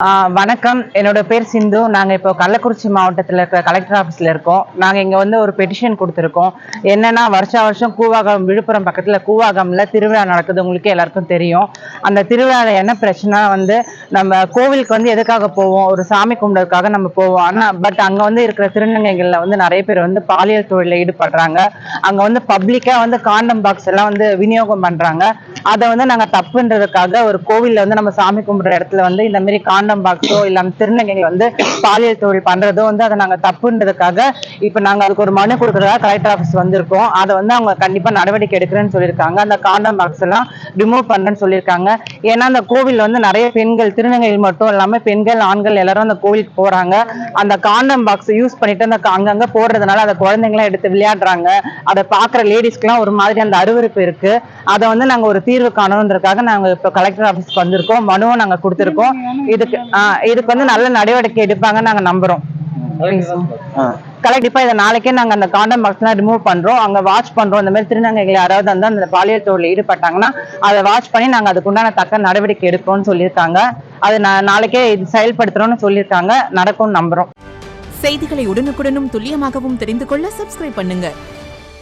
வணக்கம். என்னோட பேர் சிந்து. நாங்க இப்போ கள்ளக்குறிச்சி மாவட்டத்துல இருக்க கலெக்டர் ஆஃபீஸ்ல இருக்கோம். நாங்க இங்க வந்து ஒரு பெட்டிஷன் கொடுத்துருக்கோம். என்னன்னா வருஷம் கூவாகம், விழுப்புரம் பக்கத்துல கூவாகம்ல திருவிழா நடக்குது. உங்களுக்கு எல்லாருக்கும் தெரியும். அந்த திருவிழால என்ன பிரச்சனை வந்து, நம்ம கோவிலுக்கு வந்து எதுக்காக போவோம், ஒரு சாமி கும்பிடுறதுக்காக நம்ம போவோம். ஆனா பட் அங்க வந்து இருக்கிற திருநங்கைகள்ல வந்து நிறைய பேர் வந்து பாலியல் தொழில ஈடுபடுறாங்க. அங்க வந்து பப்ளிக்கா வந்து காண்டம் பாக்ஸ் எல்லாம் வந்து விநியோகம் பண்றாங்க. அதை வந்து நாங்க தப்புன்றதுக்காக ஒரு கோவில்ல வந்து நம்ம சாமி கும்பிடுற இடத்துல வந்து இந்த மாதிரி காண்டம் பாக்ஸோ இல்ல திருநங்கைகள் வந்து பாலியல் தொழில் பண்றதோ வந்து அதை நாங்க தப்புன்றதுக்காக இப்ப நாங்க அதுக்கு ஒரு மனு கொடுக்கறதா கலெக்டர் ஆஃபீஸ் வந்திருக்கோம். அதை வந்து அவங்க கண்டிப்பா நடவடிக்கை எடுக்கிறேன்னு சொல்லியிருக்காங்க. அந்த காண்டம் பாக்ஸ் எல்லாம் ரிமூவ் பண்றேன்னு சொல்லியிருக்காங்க. ஏன்னா அந்த கோவில் வந்து நிறைய பெண்கள், திருநங்கைகள் மட்டும் இல்லாம பெண்கள், ஆண்கள் எல்லாரும் அந்த கோவிலுக்கு போறாங்க. அந்த காண்டம் பாக்ஸ் யூஸ் பண்ணிட்டு அந்த அங்கங்க போடுறதுனால அந்த குழந்தைங்களாம் எடுத்து விளையாடுறாங்க. அதை பாக்குற லேடிஸ்க்கு எல்லாம் ஒரு மாதிரி அந்த அருவருப்பு இருக்கு. அதை வந்து நாங்க ஒரு தீர்வு காணணுன்றதுக்காக நாங்க இப்ப கலெக்டர் ஆஃபீஸ்க்கு வந்திருக்கோம். மனுவை நாங்க கொடுத்திருக்கோம். இதுக்கு வந்து நல்ல நடவடிக்கை எடுப்பாங்க நாங்க நம்புறோம். கண்டிப்பா இதை நாளைக்கே நாங்க அந்த காண்டம் பாக்ஸ் எல்லாம் ரிமூவ் பண்றோம். அங்க வாட்ச் பண்றோம். இந்த மாதிரி திருநங்கைகள் யாராவது வந்து அந்த பாலியல் தொழில் ஈடுபட்டாங்கன்னா அதை வாட்ச் பண்ணி நாங்க அதுக்குண்டான தக்க நடவடிக்கை எடுப்போம்னு சொல்லியிருக்காங்க. அது நாளைக்கே இது செயல்படுத்துறோம்னு சொல்லியிருக்காங்க. நடக்கும்னு நம்புறோம். செய்திகளை உடனுக்குடனும் துல்லியமாகவும் தெரிந்து கொள்ள சப்ஸ்கிரைப் பண்ணுங்க.